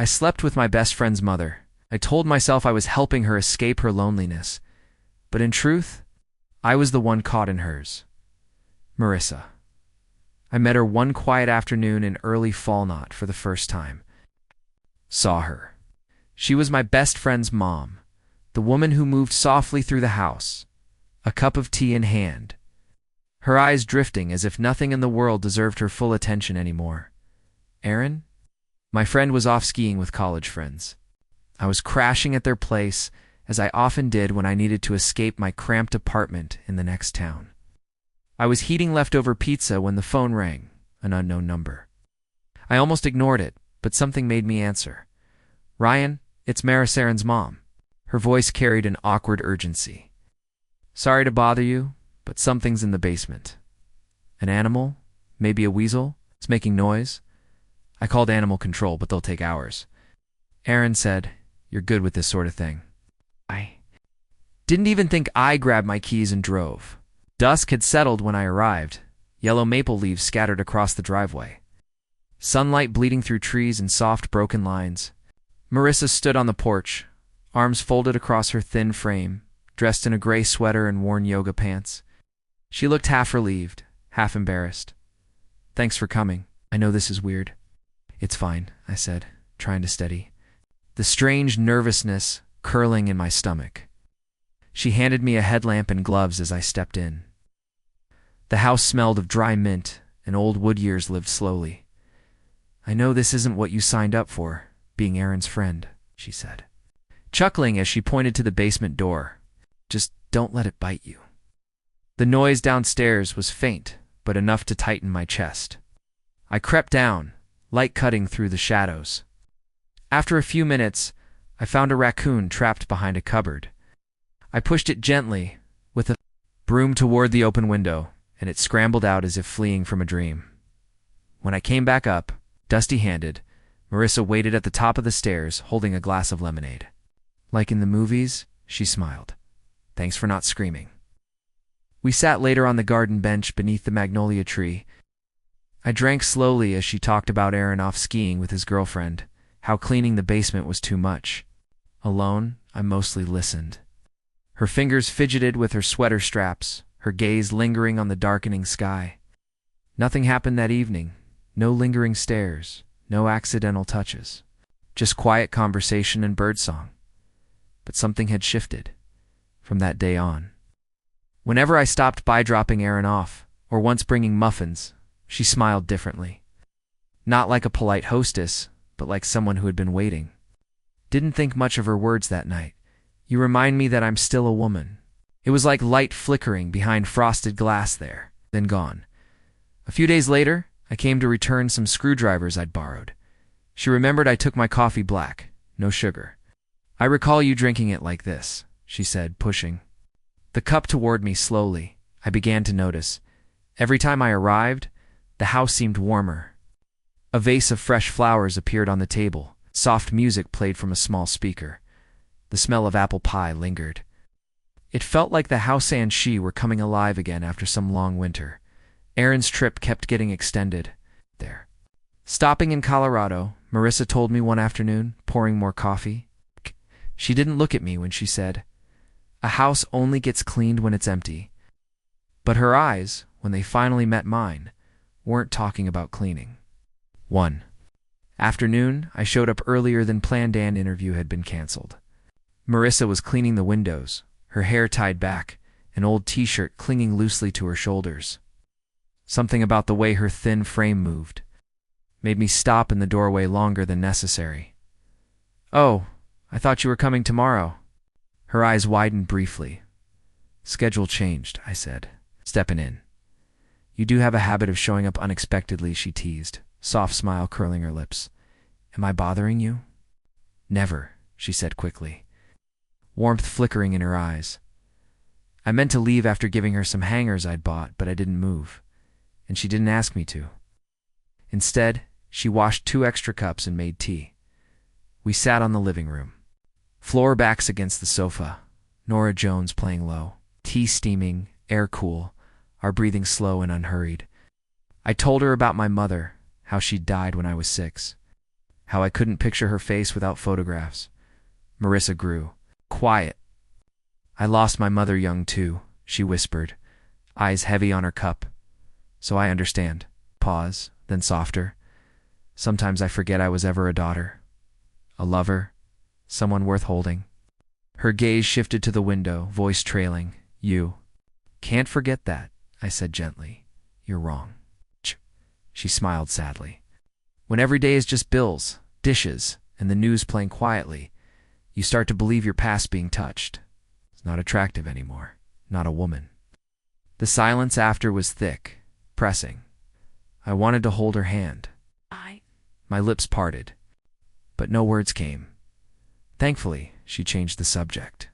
I slept with my best friend's mother. I told myself I was helping her escape her loneliness. But in truth, I was the one caught in hers. Marissa. I met her one quiet afternoon in early fall knot for the first time. Saw her. She was my best friend's mom, the woman who moved softly through the house, a cup of tea in hand, her eyes drifting as if nothing in the world deserved her full attention anymore. Aaron? My friend was off skiing with college friends. I was crashing at their place, as I often did when I needed to escape my cramped apartment in the next town. I was heating leftover pizza when the phone rang, an unknown number. I almost ignored it, but something made me answer. Ryan, it's Maris Aaron's mom. Her voice carried an awkward urgency. Sorry to bother you, but something's in the basement. An animal? Maybe a weasel? It's making noise? I called animal control, but they'll take hours. Aaron said, You're good with this sort of thing. I didn't even think. I grabbed my keys and drove. Dusk had settled when I arrived, yellow maple leaves scattered across the driveway. Sunlight bleeding through trees in soft, broken lines. Marissa stood on the porch, arms folded across her thin frame, dressed in a gray sweater and worn yoga pants. She looked half relieved, half embarrassed. Thanks for coming. I know this is weird. It's fine, I said, trying to steady the strange nervousness curling in my stomach. She handed me a headlamp and gloves as I stepped in. The house smelled of dry mint, and old wood years lived slowly. I know this isn't what you signed up for, being Aaron's friend, she said, chuckling as she pointed to the basement door. Just don't let it bite you. The noise downstairs was faint, but enough to tighten my chest. I crept down, light cutting through the shadows. After a few minutes, I found a raccoon trapped behind a cupboard. I pushed it gently, with a broom toward the open window, and it scrambled out as if fleeing from a dream. When I came back up, dusty-handed, Marissa waited at the top of the stairs, holding a glass of lemonade. Like in the movies, she smiled. Thanks for not screaming. We sat later on the garden bench beneath the magnolia tree. I drank slowly as she talked about Aaron off skiing with his girlfriend, how cleaning the basement was too much. Alone, I mostly listened. Her fingers fidgeted with her sweater straps, her gaze lingering on the darkening sky. Nothing happened that evening. No lingering stares, no accidental touches. Just quiet conversation and birdsong. But something had shifted from that day on. Whenever I stopped by dropping Aaron off, or once bringing muffins, she smiled differently. Not like a polite hostess, but like someone who had been waiting. Didn't think much of her words that night. You remind me that I'm still a woman. It was like light flickering behind frosted glass there, then gone. A few days later, I came to return some screwdrivers I'd borrowed. She remembered I took my coffee black, no sugar. I recall you drinking it like this, she said, pushing the cup toward me slowly. I began to notice. Every time I arrived, the house seemed warmer. A vase of fresh flowers appeared on the table. Soft music played from a small speaker. The smell of apple pie lingered. It felt like the house and she were coming alive again after some long winter. Aaron's trip kept getting extended. There. Stopping in Colorado, Marissa told me one afternoon, pouring more coffee. She didn't look at me when she said, "A house only gets cleaned when it's empty." But her eyes, when they finally met mine, weren't talking about cleaning. 1. Afternoon, I showed up earlier than planned. An interview had been canceled. Marissa was cleaning the windows, her hair tied back, an old t-shirt clinging loosely to her shoulders. Something about the way her thin frame moved made me stop in the doorway longer than necessary. "Oh, I thought you were coming tomorrow." Her eyes widened briefly. "Schedule changed," I said, stepping in. "You do have a habit of showing up unexpectedly," she teased, soft smile curling her lips. "Am I bothering you?" "Never," she said quickly, warmth flickering in her eyes. I meant to leave after giving her some hangers I'd bought, but I didn't move, and she didn't ask me to. Instead, she washed 2 extra cups and made tea. We sat on the living room. Floor backs against the sofa, Nora Jones playing low, tea steaming, air cool, our breathing slow and unhurried. I told her about my mother, how she'd died when I was 6. how I couldn't picture her face without photographs. Marissa grew quiet. I lost my mother young too, she whispered, eyes heavy on her cup. So I understand. Pause, then softer. Sometimes I forget I was ever a daughter, a lover, someone worth holding. Her gaze shifted to the window, voice trailing. You can't forget that, I said gently. You're wrong. She smiled sadly. When every day is just bills, dishes, and the news playing quietly, you start to believe your past being touched. It's not attractive anymore, not a woman. The silence after was thick, pressing. I wanted to hold her hand. My lips parted, but no words came. Thankfully, she changed the subject.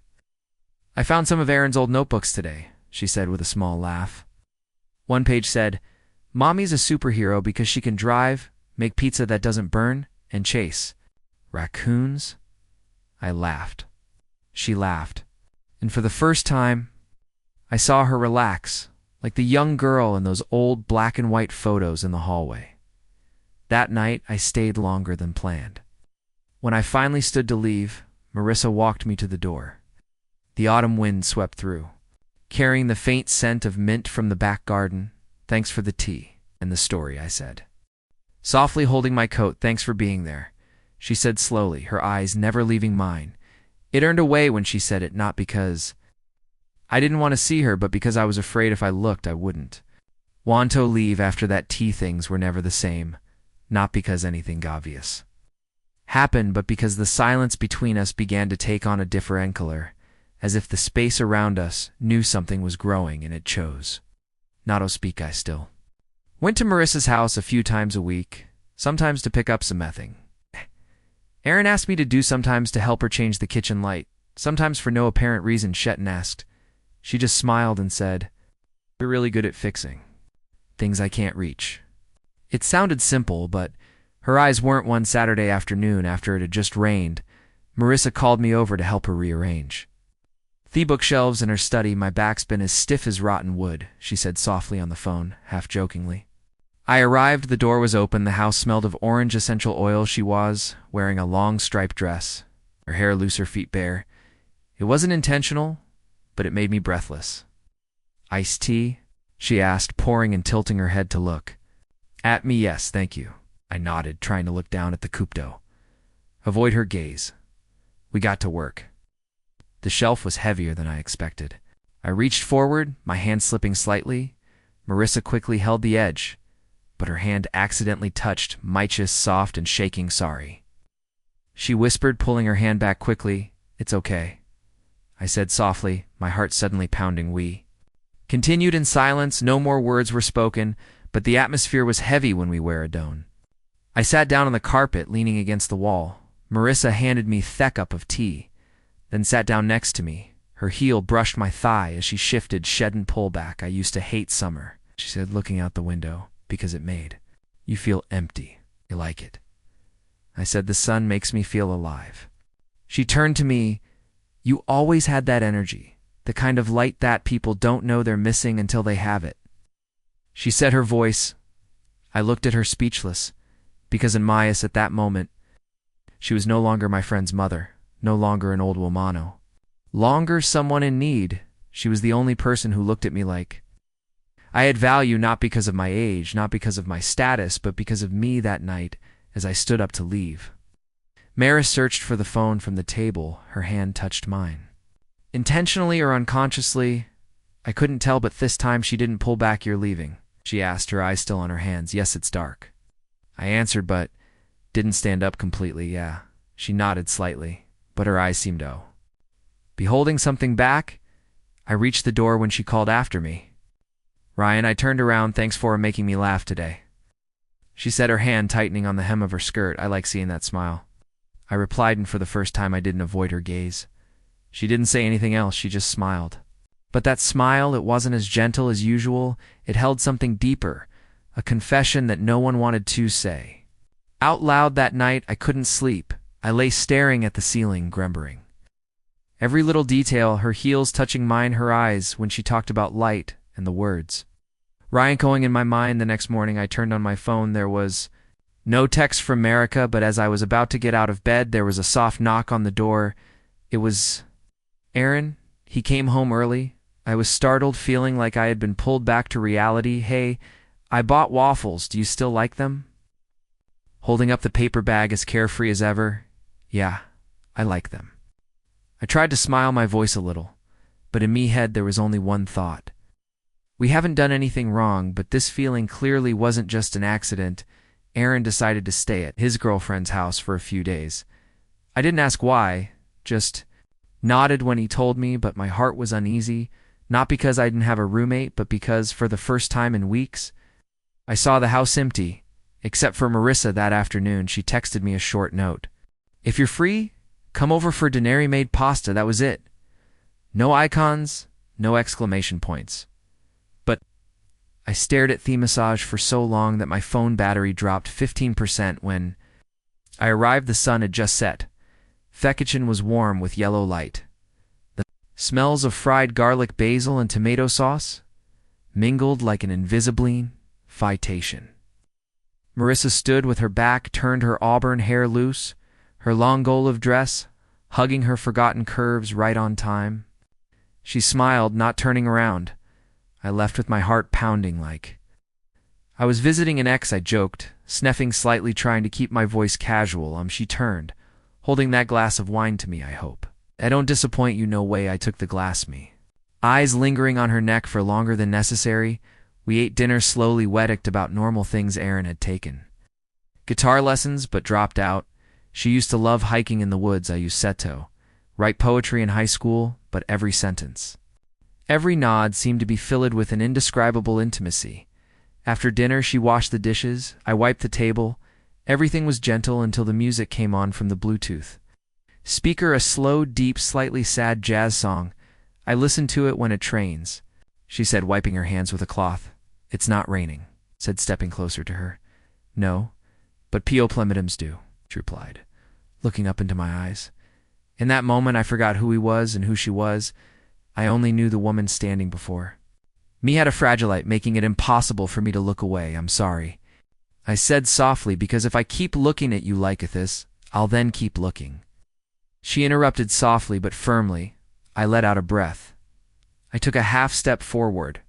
I found some of Erin's old notebooks today, she said with a small laugh. One page said, Mommy's a superhero because she can drive, make pizza that doesn't burn, and chase raccoons. I laughed. She laughed. And for the first time, I saw her relax, like the young girl in those old black and white photos in the hallway. That night, I stayed longer than planned. When I finally stood to leave, Marissa walked me to the door. The autumn wind swept through, carrying the faint scent of mint from the back garden. Thanks for the tea and the story, I said. Softly holding my coat, thanks for being there, she said slowly, her eyes never leaving mine. It earned away when she said it, not because I didn't want to see her, but because I was afraid if I looked, I wouldn't want to leave after that tea. Things were never the same, not because anything obvious happened, but because the silence between us began to take on a different color, as if the space around us knew something was growing and it chose not to speak. I still went to Marissa's house a few times a week, sometimes to pick up some mething. Erin asked me to do sometimes to help her change the kitchen light, sometimes for no apparent reason. Shetton asked. She just smiled and said, You're really good at fixing things I can't reach. It sounded simple, but her eyes weren't. One Saturday afternoon, after it had just rained, Marissa called me over to help her rearrange the bookshelves in her study. My back's been as stiff as rotten wood, she said softly on the phone, half jokingly. I arrived, the door was open, the house smelled of orange essential oil. She was wearing a long striped dress, her hair loose, her feet bare. It wasn't intentional, but it made me breathless. Iced tea? She asked, pouring and tilting her head to look at me. Yes, thank you. I nodded, trying to look down at the coupe d'eau. Avoid her gaze. We got to work. The shelf was heavier than I expected. I reached forward, my hand slipping slightly. Marissa quickly held the edge, but her hand accidentally touched my chest, soft and shaking. Sorry, she whispered, pulling her hand back quickly. It's okay, I said softly, my heart suddenly pounding. We continued in silence. No more words were spoken, but the atmosphere was heavy when we were alone. I sat down on the carpet, leaning against the wall. Marissa handed me a cup of tea, then sat down next to me. Her heel brushed my thigh as she shifted, shed and pull back. I used to hate summer, she said, looking out the window, because it made you feel empty. You like it? I said, the sun makes me feel alive. She turned to me. You always had that energy, the kind of light that people don't know they're missing until they have it, she said, her voice. I looked at her speechless, because in Mayas at that moment, she was no longer my friend's mother, no longer an old womano, longer someone in need. She was the only person who looked at me like I had value, not because of my age, not because of my status, but because of me. That night, as I stood up to leave, Maris searched for the phone from the table. Her hand touched mine. Intentionally or unconsciously, I couldn't tell, but this time she didn't pull back. You're leaving? She asked, her eyes still on her hands. Yes, it's dark, I answered, but didn't stand up completely. Yeah, she nodded slightly, but her eyes seemed to be holding something back. I reached the door when she called after me. Ryan, I turned around. Thanks for making me laugh today, she said, her hand tightening on the hem of her skirt. I like seeing that smile, I replied, and for the first time I didn't avoid her gaze. She didn't say anything else, she just smiled. But that smile, it wasn't as gentle as usual. It held something deeper, a confession that no one wanted to say out loud. That night, I couldn't sleep. I lay staring at the ceiling, grumbling every little detail, her heels touching mine, her eyes when she talked about light, and the words Ryan going in my mind. The next morning, I turned on my phone. There was No text from America, but as I was about to get out of bed, there was a soft knock on the door. It was Aaron. He came home early. I was startled, feeling like I had been pulled back to reality. "Hey, I bought waffles. Do you still like them?" Holding up the paper bag as carefree as ever. "Yeah, I like them." I tried to smile, my voice a little, but in me head there was only one thought. We haven't done anything wrong, but this feeling clearly wasn't just an accident. Aaron decided to stay at his girlfriend's house for a few days. I didn't ask why, just nodded when he told me, but my heart was uneasy, not because I didn't have a roommate, but because, for the first time in weeks, I saw the house empty. Except for Marissa that afternoon, she texted me a short note. "If you're free, come over for dinner-made pasta." That was it. No icons, no exclamation points. But I stared at Themassage for so long that my phone battery dropped 15% when I arrived. The sun had just set. The kitchen was warm with yellow light. The smells of fried garlic, basil, and tomato sauce mingled like an invisible invitation. Marissa stood with her back turned, her auburn hair loose, her long olive dress hugging her forgotten curves right on time. She smiled, not turning around. I left with my heart pounding like I was visiting an ex, I joked, sniffing slightly, trying to keep my voice casual. She turned, holding that glass of wine to me. "I hope I don't disappoint you." "No way." I took the glass, me eyes lingering on her neck for longer than necessary. We ate dinner slowly, wedicked about normal things. Aaron had taken guitar lessons but dropped out. She used to love hiking in the woods. I used Seto. Write poetry in high school, but every sentence, every nod seemed to be filled with an indescribable intimacy. After dinner, she washed the dishes. I wiped the table. Everything was gentle until the music came on from the Bluetooth speaker, a slow, deep, slightly sad jazz song. "I listen to it when it trains," she said, wiping her hands with a cloth. "It's not raining," said, stepping closer to her. "No, but Plemitums do," she replied, looking up into my eyes. In that moment, I forgot who he was and who she was. I only knew the woman standing before me had a fragilite, making it impossible for me to look away. "I'm sorry," I said softly, "because if I keep looking at you like this, I'll then keep looking." She interrupted softly but firmly. I let out a breath. I took a half step forward.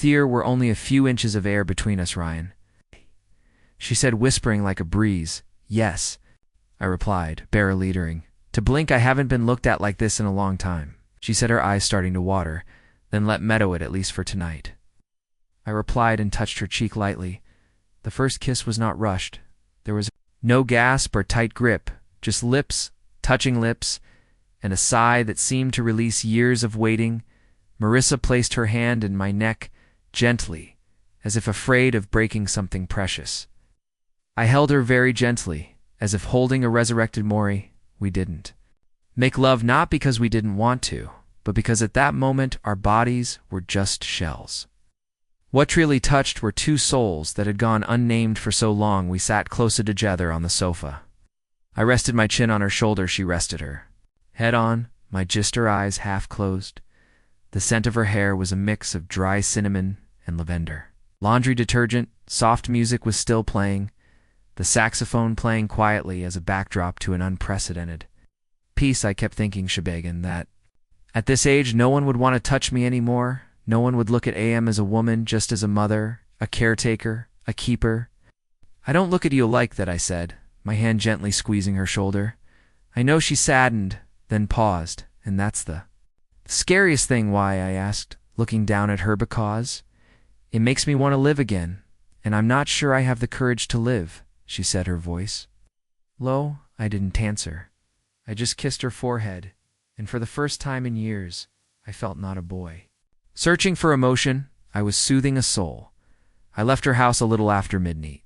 "There were only a few inches of air between us, Ryan," she said, whispering like a breeze. "Yes," I replied, barely leading. To blink, "I haven't been looked at like this in a long time," she said, her eyes starting to water. "Then let meadow it, at least for tonight," I replied and touched her cheek lightly. The first kiss was not rushed. There was no gasp or tight grip, just lips touching lips, and a sigh that seemed to release years of waiting. Marissa placed her hand in my neck gently, as if afraid of breaking something precious. I held her very gently, as if holding a resurrected Maury. We didn't make love, not because we didn't want to, but because at that moment our bodies were just shells. What really touched were two souls that had gone unnamed for so long. We sat closer together on the sofa. I rested my chin on her shoulder. She rested her head on my, just her eyes half closed. The scent of her hair was a mix of dry cinnamon and lavender. Laundry detergent, soft music was still playing, the saxophone playing quietly as a backdrop to an unprecedented piece. I kept thinking, Sagging, that at this age no one would want to touch me anymore. No one would look at AM as a woman, just as a mother, a caretaker, a keeper. "I don't look at you like that," I said, my hand gently squeezing her shoulder. I know she saddened, then paused. "And that's the scariest thing." "Why?" I asked, looking down at her. "Because it makes me want to live again, and I'm not sure I have the courage to live," she said, her voice low. I didn't answer. I just kissed her forehead, and for the first time in years, I felt not a boy. Searching for emotion, I was soothing a soul. I left her house a little after midnight.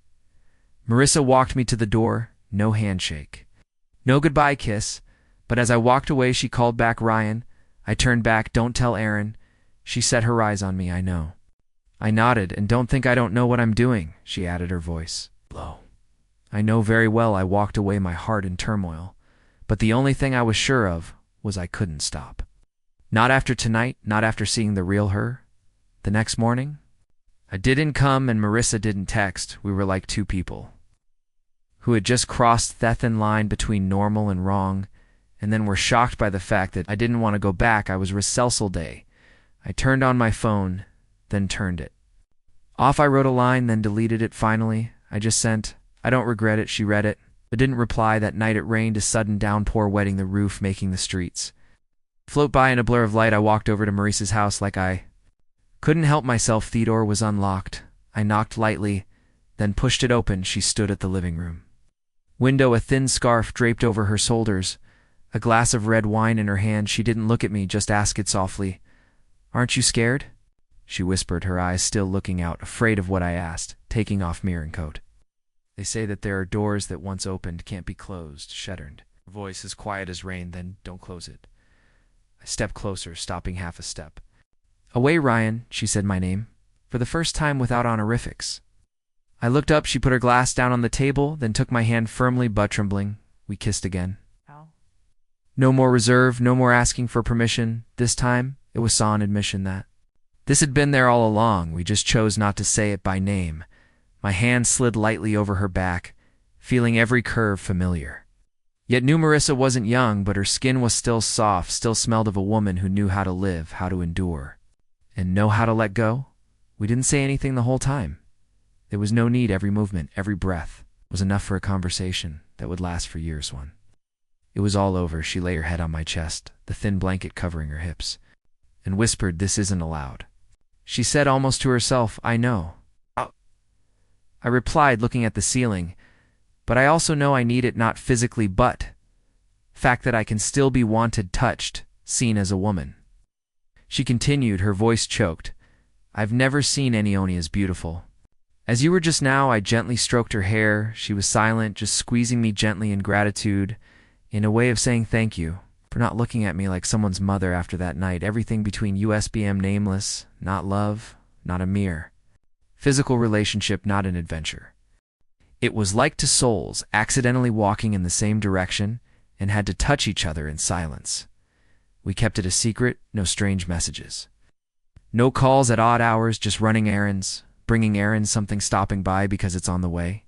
Marissa walked me to the door. No handshake, no goodbye kiss, but as I walked away, she called back, "Ryan." I turned back. "Don't tell Aaron." She set her eyes on me. "I know." I nodded. "And don't think I don't know what I'm doing," she added, her voice low. I know very well. I walked away, my heart in turmoil. But the only thing I was sure of was I couldn't stop. Not after tonight, not after seeing the real her. The next morning, I didn't come and Marissa didn't text. We were like two people who had just crossed that thin line between normal and wrong, and then were shocked by the fact that I didn't want to go back. I was Recelsel Day. I turned on my phone, then turned it off. I wrote a line, then deleted it finally. I just sent, "I don't regret it." She read it, but didn't reply. That night it rained, a sudden downpour wetting the roof, making the streets float by in a blur of light. I walked over to Maurice's house like I couldn't help myself. The door was unlocked. I knocked lightly, then pushed it open. She stood at the living room window, a thin scarf draped over her shoulders, a glass of red wine in her hand. She didn't look at me, just asked it softly. "Aren't you scared?" She whispered, her eyes still looking out, afraid of what I asked, taking off mirror and coat. "They say that there are doors that once opened can't be closed," shuddered. Her voice as quiet as rain. "Then don't close it." I stepped closer, stopping half a step away. "Ryan," she said my name, for the first time without honorifics. I looked up. She put her glass down on the table, then took my hand firmly, but trembling. We kissed again. No more reserve, no more asking for permission. This time, it was an admission that this had been there all along. We just chose not to say it by name. My hand slid lightly over her back, feeling every curve familiar. Yet knew Marissa wasn't young, but her skin was still soft, still smelled of a woman who knew how to live, how to endure, and know how to let go. We didn't say anything the whole time. There was no need. Every movement, every breath was enough for a conversation that would last for years. It was all over. She lay her head on my chest, the thin blanket covering her hips, and whispered, "This isn't allowed." She said almost to herself, "I know." I replied, looking at the ceiling, "But I also know I need it, not physically, but fact that I can still be wanted, touched, seen as a woman." She continued, her voice choked, "I've never seen any as beautiful as you were just now." I gently stroked her hair. She was silent, just squeezing me gently in gratitude, in a way of saying thank you for not looking at me like someone's mother after that night. Everything between USBM nameless, not love, not a mere physical relationship, not an adventure. It was like two souls accidentally walking in the same direction and had to touch each other in silence. We kept it a secret, no strange messages. No calls at odd hours, just running errands, bringing errands, something stopping by because it's on the way.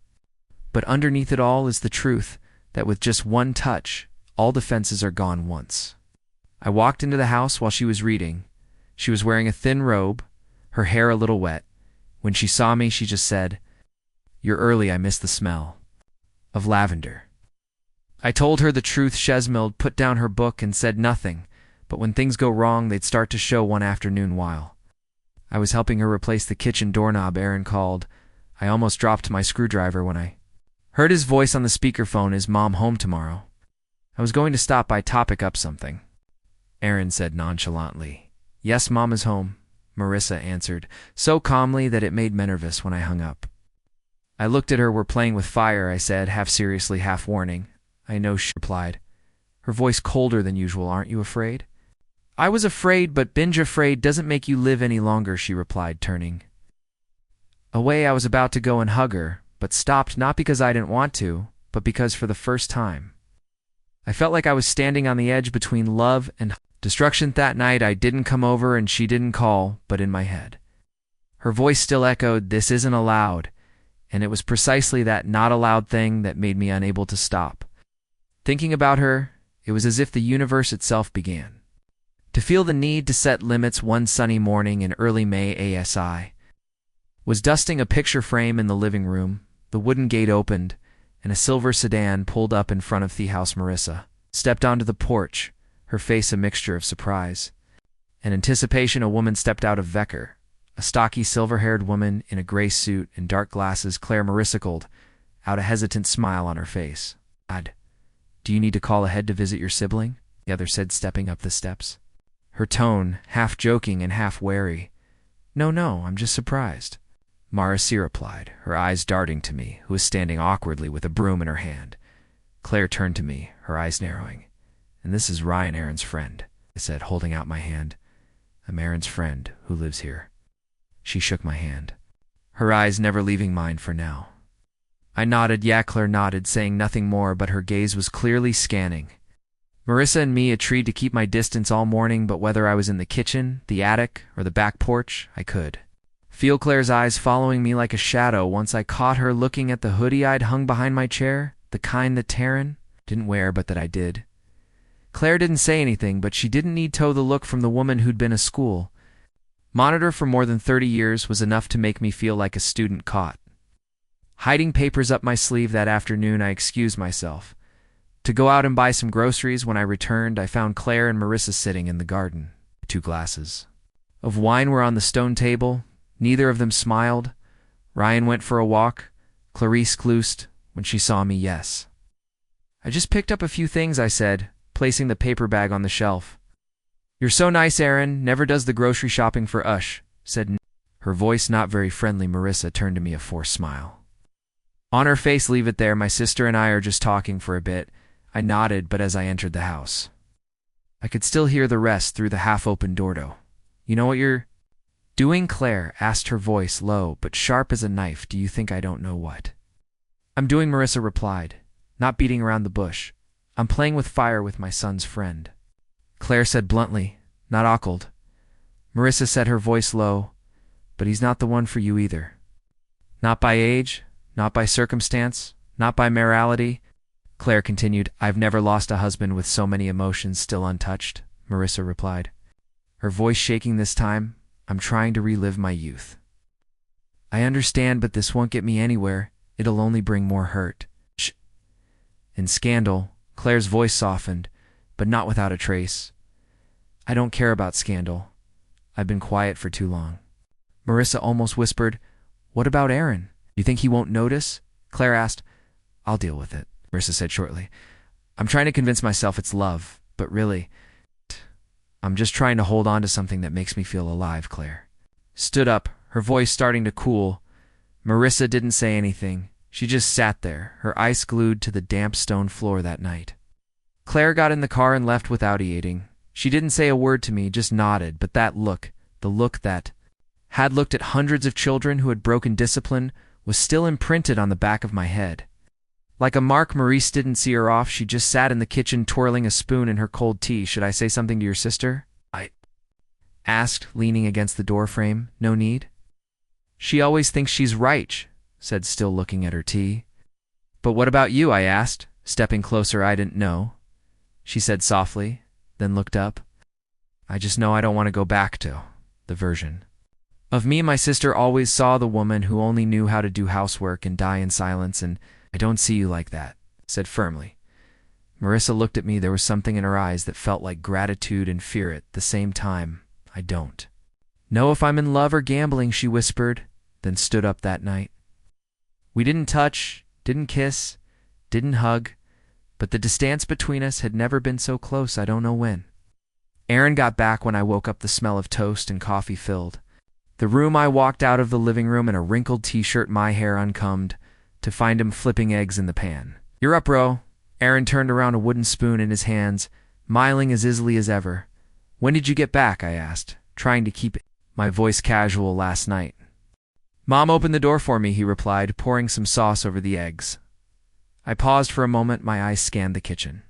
But underneath it all is the truth that with just one touch, all defenses are gone once. I walked into the house while she was reading. She was wearing a thin robe, her hair a little wet. When she saw me, she just said, "You're early. I miss the smell of lavender." I told her the truth. Shesmild put down her book and said nothing, but when things go wrong, they'd start to show. One afternoon while I was helping her replace the kitchen doorknob, Aaron called. I almost dropped my screwdriver when I heard his voice on the speakerphone. "Is Mom home tomorrow?" I was going to stop by, topic up something. Aaron said nonchalantly, "Yes, Mom is home," Marissa answered, so calmly that it made me nervous when I hung up. I looked at her. "We're playing with fire," I said, half seriously, half warning. "I know," she replied, her voice colder than usual. "Aren't you afraid?" "I was afraid, but binge afraid doesn't make you live any longer," she replied, turning away. I was about to go and hug her, but stopped, not because I didn't want to, but because for the first time, I felt like I was standing on the edge between love and destruction. That night, I didn't come over and she didn't call, but in my head, her voice still echoed, "This isn't allowed," and it was precisely that not allowed thing that made me unable to stop thinking about her. It was as if the universe itself began to feel the need to set limits. One sunny morning in early May, ASI was dusting a picture frame in the living room. The wooden gate opened, and a silver sedan pulled up in front of the house. Marissa stepped onto the porch, her face a mixture of surprise and anticipation. A woman stepped out of Vecker, a stocky, silver-haired woman in a gray suit and dark glasses. "Claire," Marissa called, out a hesitant smile on her face. "Do you need to call ahead to visit your sibling?" the other said, stepping up the steps, her tone half joking and half wary. No, I'm just surprised," Marissa replied, her eyes darting to me, who was standing awkwardly with a broom in her hand. Claire turned to me, her eyes narrowing. "And this is Ryan, Aaron's friend," I said, holding out my hand. "I'm Aaron's friend who lives here." She shook my hand, her eyes never leaving mine for now. I nodded. Yeah, Claire nodded, saying nothing more, but her gaze was clearly scanning Marissa and me. I tried to keep my distance all morning, but whether I was in the kitchen, the attic, or the back porch, I could feel Claire's eyes following me like a shadow once I caught her looking at the hoodie I'd hung behind my chair, the kind that Taryn didn't wear but that I did. Claire didn't say anything, but she didn't need to the look from the woman who'd been a school monitor for more than 30 years was enough to make me feel like a student caught. Hiding papers up my sleeve that afternoon, I excused myself to go out and buy some groceries. When I returned, I found Claire and Marissa sitting in the garden. 2 glasses of wine were on the stone table. Neither of them smiled. Ryan went for a walk. Clarice gloosed when she saw me. Yes. I just picked up a few things, I said, placing the paper bag on the shelf. You're so nice, Erin. Never does the grocery shopping for us, said her voice not very friendly. Marissa turned to me, a forced smile on her face. Leave it there. My sister and I are just talking for a bit. I nodded, but as I entered the house, I could still hear the rest through the half-open door. You know what you're doing? Claire asked, her voice low but sharp as a knife. Do you think I don't know what I'm doing? Marissa replied, not beating around the bush. I'm playing with fire with my son's friend, Claire said bluntly, not awkward. Marissa said, her voice low, but he's not the one for you either. Not by age, not by circumstance, not by morality. Claire continued, I've never lost a husband with so many emotions still untouched, Marissa replied, her voice shaking this time. I'm trying to relive my youth. I understand, but this won't get me anywhere. It'll only bring more hurt. Shh. And scandal. Claire's voice softened, but not without a trace. I don't care about scandal. I've been quiet for too long. Marissa almost whispered, what about Aaron? You think he won't notice? Claire asked. I'll deal with it, Marissa said shortly. I'm trying to convince myself it's love, but really, I'm just trying to hold on to something that makes me feel alive. Claire stood up, her voice starting to cool. Marissa didn't say anything. She just sat there, her eyes glued to the damp stone floor that night. Claire got in the car and left without eating. She didn't say a word to me, just nodded, but that look, the look that had looked at hundreds of children who had broken discipline, was still imprinted on the back of my head. Like a mark, Maurice didn't see her off. She just sat in the kitchen twirling a spoon in her cold tea. Should I say something to your sister? I asked, leaning against the door frame. No need. She always thinks she's right, said, still looking at her tea. But what about you? I asked, stepping closer. I didn't know, she said softly, then looked up. I just know I don't want to go back to the version of me my sister always saw, the woman who only knew how to do housework and die in silence, and I don't see you like that, said firmly. Marissa looked at me. There was something in her eyes that felt like gratitude and fear at the same time. I don't know if I'm in love or gambling, she whispered, then stood up. That night, we didn't touch, didn't kiss, didn't hug, but the distance between us had never been so close. I don't know when. Aaron got back when I woke up. The smell of toast and coffee filled the room. I walked out of the living room in a wrinkled t-shirt, my hair uncombed, to find him flipping eggs in the pan. You're up, bro. Aaron turned around, a wooden spoon in his hands, smiling as easily as ever. When did you get back? I asked, trying to keep my voice casual. Last night. Mom opened the door for me, he replied, pouring some sauce over the eggs. I paused for a moment. My eyes scanned the kitchen.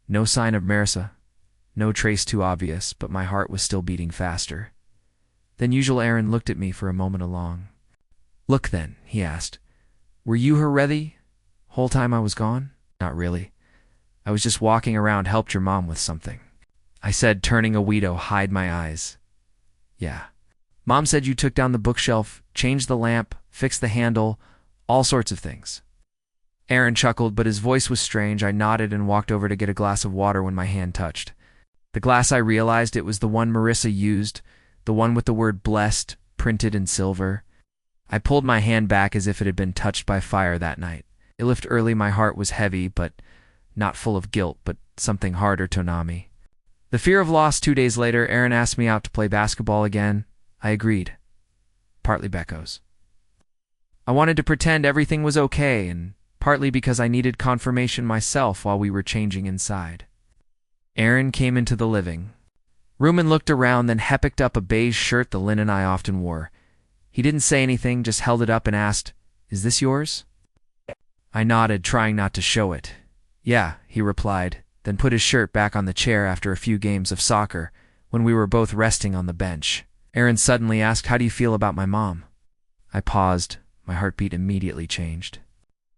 No sign of Marissa. No trace too obvious, but my heart was still beating faster than usual. Aaron looked at me for a moment along. Look then, he asked. Were you her ready whole time I was gone? Not really. I was just walking around, helped your mom with something, I said, turning a weed to hide my eyes. Yeah. Mom said you took down the bookshelf, changed the lamp, fixed the handle, all sorts of things. Aaron chuckled, but his voice was strange. I nodded and walked over to get a glass of water when my hand touched the glass. I realized it was the one Marissa used, the one with the word blessed printed in silver. I pulled my hand back as if it had been touched by fire that night. It lifted early. My heart was heavy, but not full of guilt, but something harder to gnaw me. The fear of loss. 2 days later, Aaron asked me out to play basketball again. I agreed. Partly Becco's. I wanted to pretend everything was okay, and partly because I needed confirmation myself while we were changing inside. Aaron came into the living room and looked around, then picked up a beige shirt, the linen I often wore. He didn't say anything, just held it up and asked, Is this yours? I nodded, trying not to show it. Yeah, he replied, then put his shirt back on the chair. After a few games of soccer, when we were both resting on the bench, Aaron suddenly asked, "How do you feel about my mom?" I paused. My heartbeat immediately changed.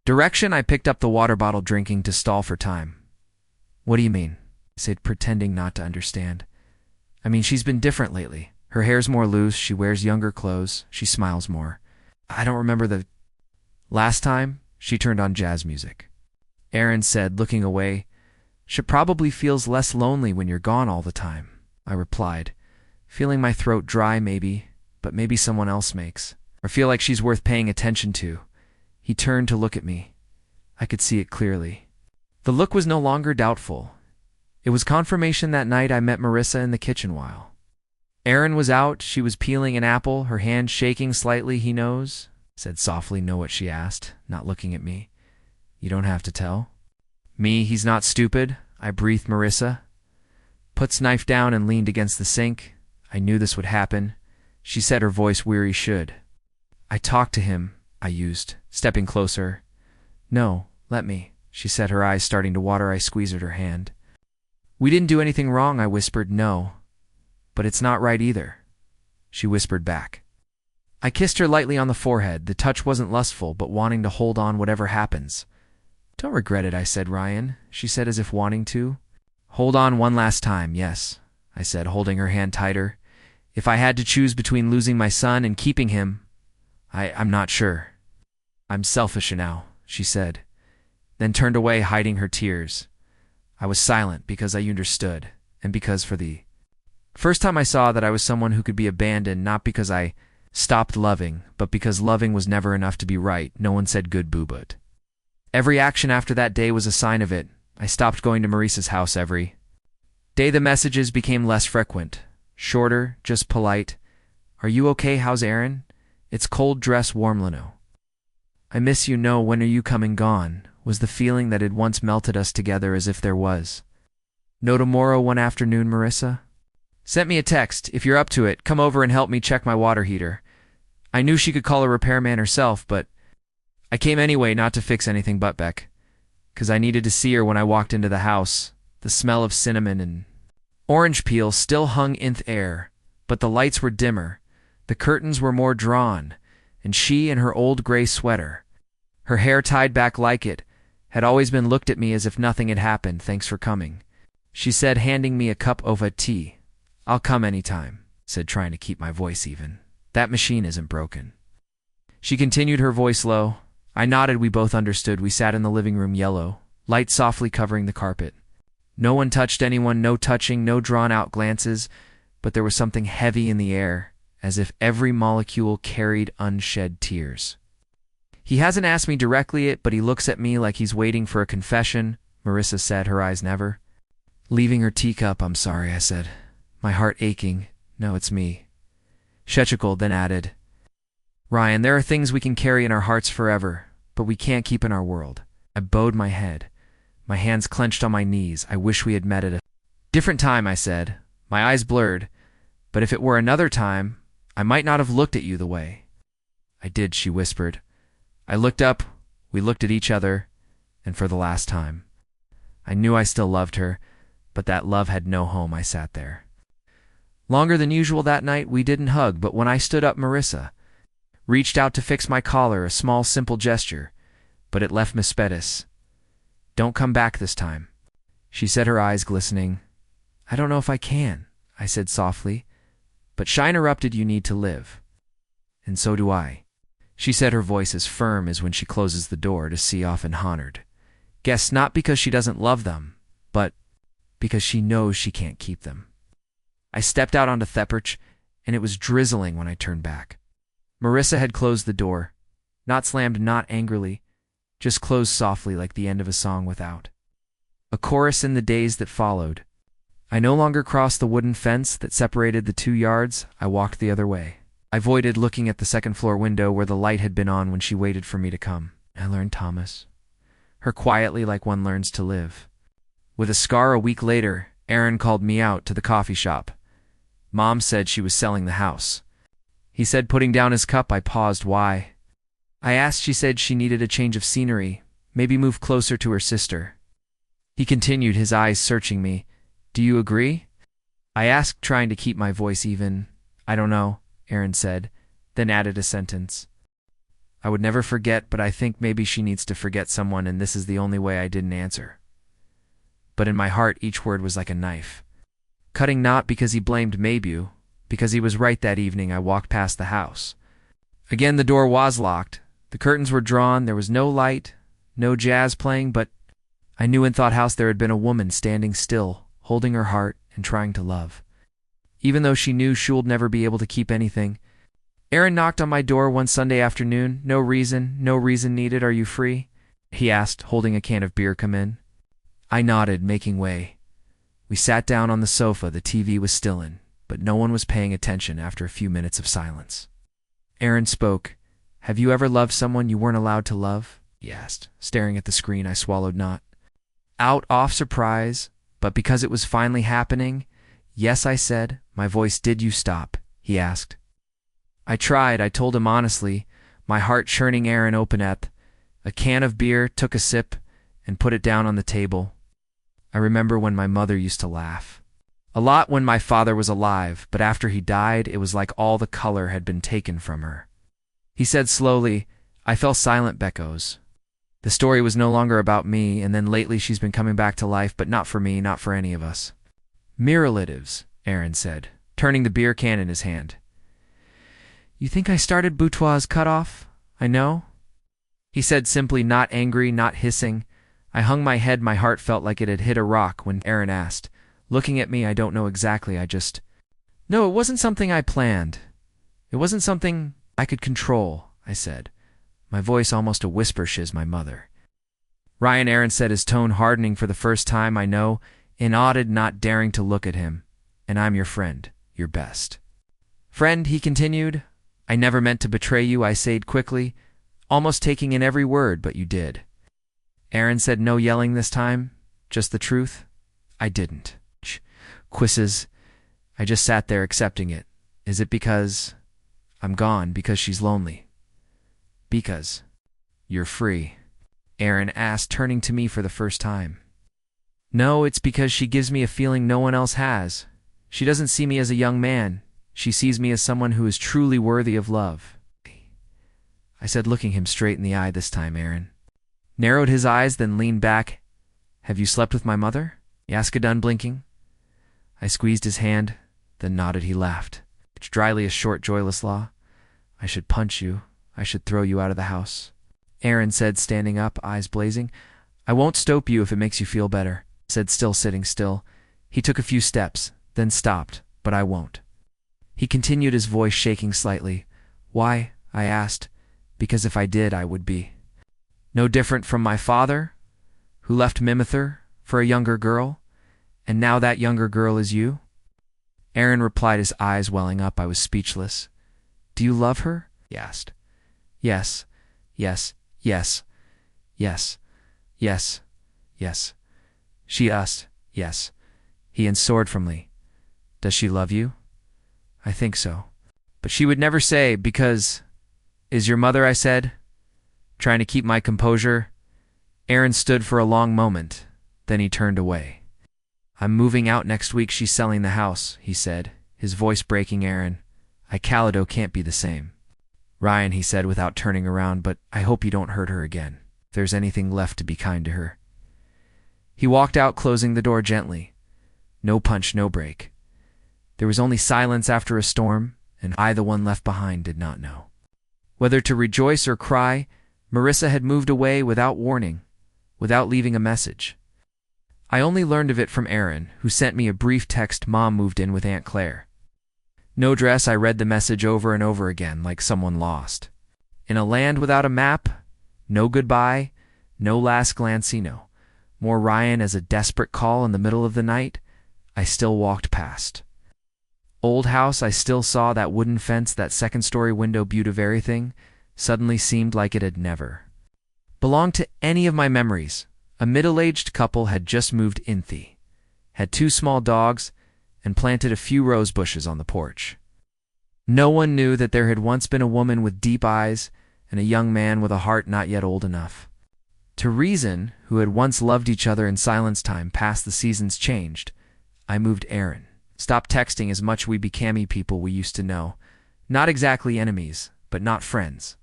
Direction, I picked up the water bottle, drinking to stall for time. "What do you mean?" I said, pretending not to understand. "I mean, she's been different lately. Her hair's more loose, she wears younger clothes, she smiles more. I don't remember the last time she turned on jazz music." Aaron said, looking away. "She probably feels less lonely when you're gone all the time," I replied, feeling my throat dry maybe, but maybe someone else makes. Or feel like she's worth paying attention to. He turned to look at me. I could see it clearly. The look was no longer doubtful. It was confirmation that night I met Marissa in the kitchen while Erin was out. She was peeling an apple, her hand shaking slightly. "He knows?" said softly. "Know what?" she asked, not looking at me. "You don't have to tell." "Me, he's not stupid," I breathed. Marissa puts knife down and leaned against the sink. I knew this would happen. She said, her voice weary. "Should I talk to him?" I used, stepping closer. "No, let me," she said, her eyes starting to water. I squeezed her hand. "We didn't do anything wrong," I whispered. "No, but it's not right either," she whispered back. I kissed her lightly on the forehead. The touch wasn't lustful, but wanting to hold on whatever happens. "Don't regret it," I said. "Ryan," she said, as if wanting to. "Hold on one last time, yes," I said, holding her hand tighter. "If I had to choose between losing my son and keeping him, I'm not sure." "I'm selfish now," she said, then turned away, hiding her tears. I was silent because I understood, and because for the first time I saw that I was someone who could be abandoned, not because I stopped loving, but because loving was never enough to be right. No one said good boo, but every action after that day was a sign of it. I stopped going to Maurice's house every day. The messages became less frequent, shorter, just polite. "Are you okay? How's Aaron? It's cold, dress warm, Leno. I miss you. No, when are you coming?" Gone was the feeling that had once melted us together, as if there was no tomorrow. One afternoon, Marissa sent me a text. "If you're up to it, come over and help me check my water heater." I knew she could call a repairman herself, but I came anyway, not to fix anything but Beck, because I needed to see her. When I walked into the house, the smell of cinnamon and orange peel still hung in the air, but the lights were dimmer, the curtains were more drawn, and she, in her old gray sweater, her hair tied back like it, had always been, looked at me as if nothing had happened. "Thanks for coming," she said, handing me a cup of tea. "I'll come anytime," said, trying to keep my voice even. "That machine isn't broken," she continued, her voice low. I nodded. We both understood. We sat in the living room, yellow light softly covering the carpet. No one touched anyone, no touching, no drawn-out glances, but there was something heavy in the air, as if every molecule carried unshed tears. "He hasn't asked me directly, but he looks at me like he's waiting for a confession," Marissa said, her eyes never leaving her teacup. "I'm sorry," I said, my heart aching. "No, it's me." Shechickled, then added, "Ryan, there are things we can carry in our hearts forever, but we can't keep in our world." I bowed my head, my hands clenched on my knees. "I wish we had met at a different time," I said, my eyes blurred. "But if it were another time, I might not have looked at you the way I did," she whispered. I looked up, we looked at each other, and for the last time. I knew I still loved her, but that love had no home. I sat there longer than usual that night. We didn't hug, but when I stood up, Marissa reached out to fix my collar, a small, simple gesture, but it left Miss Bettis. "Don't come back this time," she said, her eyes glistening. "I don't know if I can," I said softly, but she interrupted. "You need to live." "And so do I," she said, her voice as firm as when she closes the door to see off and honored guests, not because she doesn't love them, but because she knows she can't keep them. I stepped out onto Thepperch, and it was drizzling when I turned back. Marissa had closed the door, not slammed, not angrily, just closed softly like the end of a song without a chorus. In the days that followed, I no longer crossed the wooden fence that separated the 2 yards. I walked the other way. I avoided looking at the second-floor window where the light had been on when she waited for me to come. I learned Thomas, her quietly like one learns to live. With a scar. A week later, Aaron called me out to the coffee shop. Mom said she was selling the house, he said, putting down his cup. I paused. "Why?" I asked. She said she needed a change of scenery, maybe move closer to her sister. He continued, his eyes searching me. "Do you agree?" I asked, trying to keep my voice even. I don't know, Aaron said, then added a sentence. I would never forget, but I think maybe she needs to forget someone, and this is the only way I didn't answer. But in my heart, each word was like a knife. Cutting not because he blamed Maybew, because he was right that evening I walked past the house. Again the door was locked, the curtains were drawn, there was no light, no jazz playing, but I knew in Thought House there had been a woman standing still, holding her heart and trying to love. Even though she knew she'd never be able to keep anything. Aaron knocked on my door one Sunday afternoon. No reason needed. Are you free? He asked, holding a can of beer. Come in. I nodded, making way. We sat down on the sofa. The TV was still in, but no one was paying attention after a few minutes of silence. Aaron spoke. Have you ever loved someone you weren't allowed to love? He asked. Staring at the screen, I swallowed not. Off surprise, but because it was finally happening. Yes, I said. My voice. Did you stop? He asked. I tried, I told him honestly, my heart churning. Aaron opened a can of beer, took a sip, and put it down on the table. I remember when my mother used to laugh. A lot when my father was alive, but after he died, it was like all the color had been taken from her. He said slowly, I fell silent. Beckos. The story was no longer about me, and then lately she's been coming back to life, but not for me, not for any of us. Miralitives, Aaron said, turning the beer can in his hand. You think I started Boutois' cutoff? I know. He said simply, not angry, not hissing. I hung my head, my heart felt like it had hit a rock when Aaron asked. Looking at me, I don't know exactly, No, it wasn't something I planned. It wasn't something I could control, I said. My voice almost a whisper. Shiz my mother. Ryan, Aaron said, his tone hardening for the first time, I know, awed, not daring to look at him. And I'm your friend, your best. Friend, he continued. I never meant to betray you, I said quickly, almost taking in every word, but you did. Aaron said, no yelling this time, just the truth. I didn't. Quizzes. I just sat there accepting it. Is it because I'm gone, because she's lonely? Because you're free? Aaron asked, turning to me for the first time. No, it's because she gives me a feeling no one else has. She doesn't see me as a young man. She sees me as someone who is truly worthy of love. I said, looking him straight in the eye this time. Aaron narrowed his eyes, then leaned back. Have you slept with my mother? He asked, unblinking. I squeezed his hand, then nodded. He laughed. It's dryly a short, joyless law. I should punch you. I should throw you out of the house. Aaron said, standing up, eyes blazing. I won't stope you if it makes you feel better, said, still sitting still. He took a few steps, then stopped, but I won't. He continued, his voice shaking slightly. Why? I asked. Because if I did, I would be no different from my father, who left Mimither for a younger girl, and now that younger girl is you? Aaron replied, his eyes welling up. I was speechless. Do you love her? He asked. Yes, yes, yes, yes, yes, yes. She us, yes. He soared from me. Does she love you? I think so. But she would never say, because... Is your mother, I said, trying to keep my composure. Aaron stood for a long moment, then he turned away. I'm moving out next week. She's selling the house, he said, his voice breaking. Aaron, Calido can't be the same. Ryan, he said without turning around, but I hope you don't hurt her again. If there's anything left to be kind to her. He walked out, closing the door gently. No punch, no break. There was only silence after a storm, and I, the one left behind, did not know whether to rejoice or cry. Marissa had moved away without warning, without leaving a message. I only learned of it from Aaron, who sent me a brief text. Mom moved in with Aunt Claire. No dress. I read the message over and over again, like someone lost. In a land without a map, no goodbye, no last glance, no. More Ryan as a desperate call in the middle of the night. I still walked past. Old house, I still saw that wooden fence, that second-story window. Beaut of everything suddenly seemed like it had never belonged to any of my memories. A middle-aged couple had just moved in, had 2 small dogs, and planted a few rose bushes on the porch. No one knew that there had once been a woman with deep eyes and a young man with a heart not yet old enough to reason, who had once loved each other in silence. Time passed, the seasons changed. I moved Aaron. Stopped texting as much we became people we used to know. Not exactly enemies, but not friends.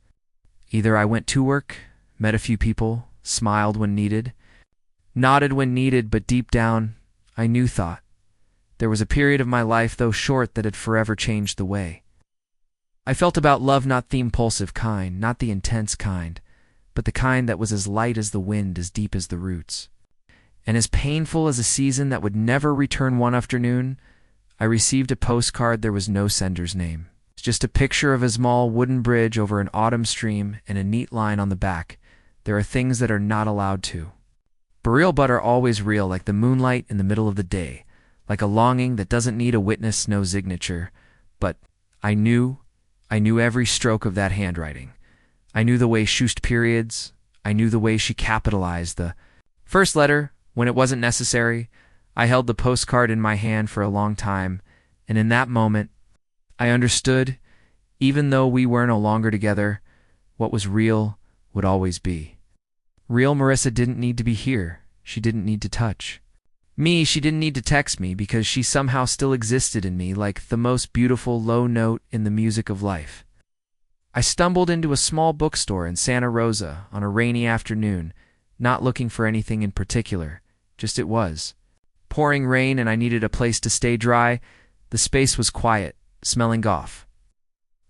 Either I went to work, met a few people, smiled when needed, nodded when needed, but deep down, I knew thought. There was a period of my life, though short, that had forever changed the way. I felt about love, not the impulsive kind, not the intense kind, but the kind that was as light as the wind, as deep as the roots. And as painful as a season that would never return. One afternoon, I received a postcard. There was no sender's name. It's just a picture of a small wooden bridge over an autumn stream and a neat line on the back. There are things that are not allowed to. But real but are always real, like the moonlight in the middle of the day, like a longing that doesn't need a witness, no signature. But I knew every stroke of that handwriting. I knew the way she used periods. I knew the way she capitalized the first letter when it wasn't necessary. I held the postcard in my hand for a long time, and in that moment, I understood, even though we were no longer together, what was real would always be. Real Marissa didn't need to be here. She didn't need to touch me. She didn't need to text me, because she somehow still existed in me, like the most beautiful low note in the music of life. I stumbled into a small bookstore in Santa Rosa on a rainy afternoon, not looking for anything in particular, just it was pouring rain and I needed a place to stay dry. The space was quiet, smelling off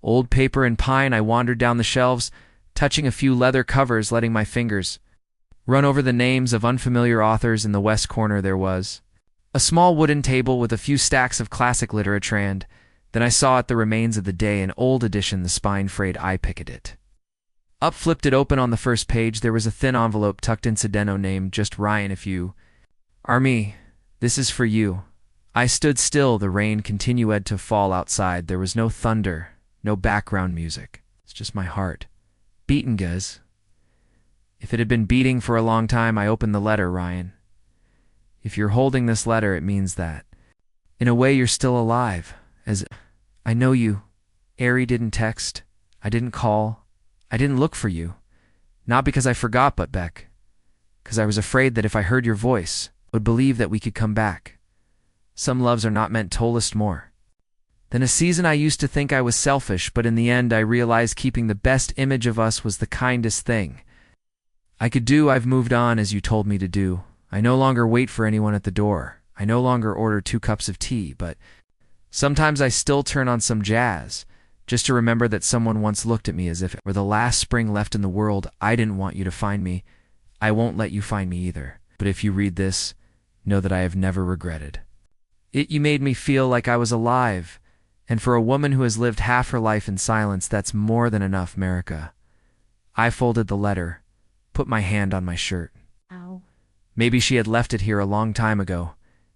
old paper and pine. I wandered down the shelves, touching a few leather covers, letting my fingers run over the names of unfamiliar authors. In the west corner there was a small wooden table with a few stacks of classic literature, and then I saw at the remains of the day an old edition, the spine frayed. I picked it up, flipped it open. On the first page there was a thin envelope tucked incidento named just Ryan, if you are me, this is for you. I stood still. The rain continued to fall outside. There was no thunder, no background music. It's just my heart beating, guys. If it had been beating for a long time. I opened the letter. Ryan, if you're holding this letter, it means that in a way you're still alive. As I know you. Ari didn't text. I didn't call. I didn't look for you. Not because I forgot, but Beck, because I was afraid that if I heard your voice, I would believe that we could come back. Some loves are not meant to last more than a season. I used to think I was selfish, but in the end I realized keeping the best image of us was the kindest thing I could do. I've moved on, as you told me to do. I no longer wait for anyone at the door. I no longer order 2 cups of tea, but sometimes I still turn on some jazz, just to remember that someone once looked at me as if it were the last spring left in the world. I didn't want you to find me. I won't let you find me either. But if you read this, know that I have never regretted it. You made me feel like I was alive, and for a woman who has lived half her life in silence, that's more than enough, America. I folded the letter, put my hand on my shirt. Ow. Maybe she had left it here a long time ago.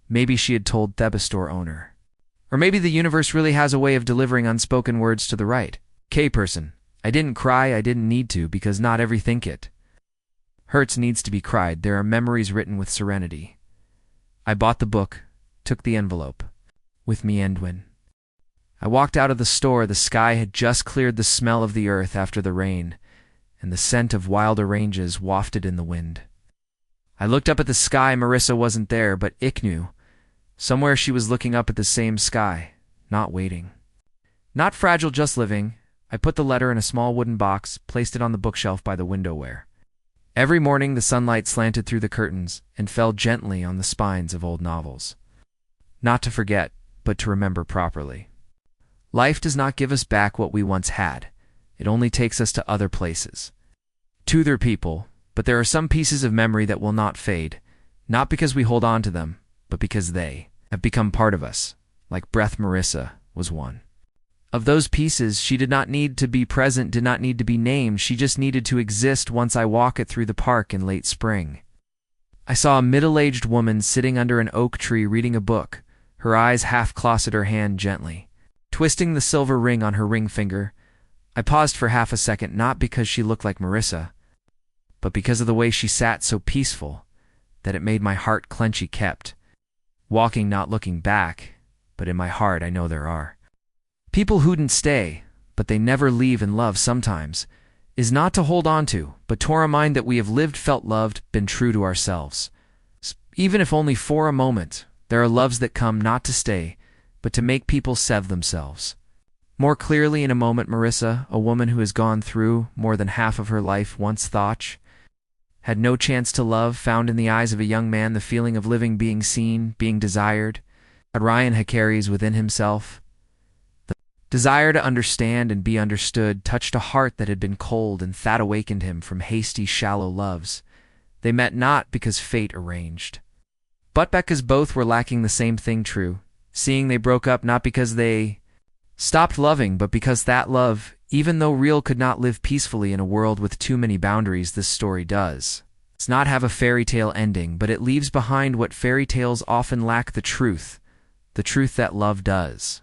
Maybe she had told the store owner. Or maybe the universe really has a way of delivering unspoken words to the right person. I didn't cry. I didn't need to, because not everything it hurts needs to be cried. There are memories written with serenity. I bought the book, took the envelope with me, and when I walked out of the store, the sky had just cleared. The smell of the earth after the rain and the scent of wild oranges wafted in the wind. I looked up at the sky. Marissa wasn't there, but I knew somewhere she was looking up at the same sky, not waiting, not fragile, just living. I put the letter in a small wooden box, placed it on the bookshelf by the window where every morning the sunlight slanted through the curtains and fell gently on the spines of old novels. Not to forget, but to remember properly. Life does not give us back what we once had. It only takes us to other places, to their people. But there are some pieces of memory that will not fade, not because we hold on to them, but because they have become part of us, like breath. Marissa was one of those pieces. She did not need to be present, did not need to be named. She just needed to exist. Once I walked through the park in late spring, I saw a middle-aged woman sitting under an oak tree reading a book, her eyes half closed, her hand gently twisting the silver ring on her ring finger. I paused for half a second, not because she looked like Marissa, but because of the way she sat, so peaceful that it made my heart clench. She kept walking, not looking back, but in my heart I know there are people who didn't stay, but they never leave. And love sometimes is not to hold on to, but to remind that we have lived, felt loved, been true to ourselves. Even if only for a moment. There are loves that come not to stay, but to make people sev themselves. More clearly in a moment, Marissa, a woman who has gone through more than half of her life once thought, had no chance to love, found in the eyes of a young man the feeling of living, being seen, being desired, that Ryan had carries within himself. The desire to understand and be understood touched a heart that had been cold, and that awakened him from hasty, shallow loves. They met not because fate arranged, but because both were lacking the same thing true. Seeing they broke up not because they stopped loving, but because that love, even though real, could not live peacefully in a world with too many boundaries. This story does not have a fairy tale ending, but it leaves behind what fairy tales often lack: the truth that love does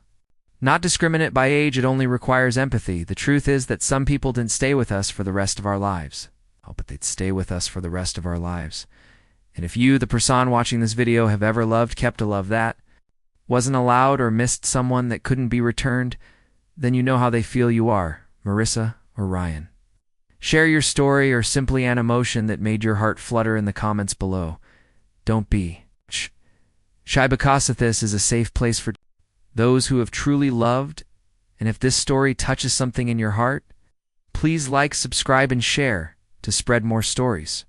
not discriminate by age. It only requires empathy. The truth is that some people didn't stay with us for the rest of our lives. Oh, but they'd stay with us for the rest of our lives. And if you, the person watching this video, have ever loved, kept a love that wasn't allowed, or missed someone that couldn't be returned, then you know how they feel. You are Marissa or Ryan. Share your story or simply an emotion that made your heart flutter in the comments below. Don't be shy, because this is a safe place for those who have truly loved. And if this story touches something in your heart, please like, subscribe, and share to spread more stories.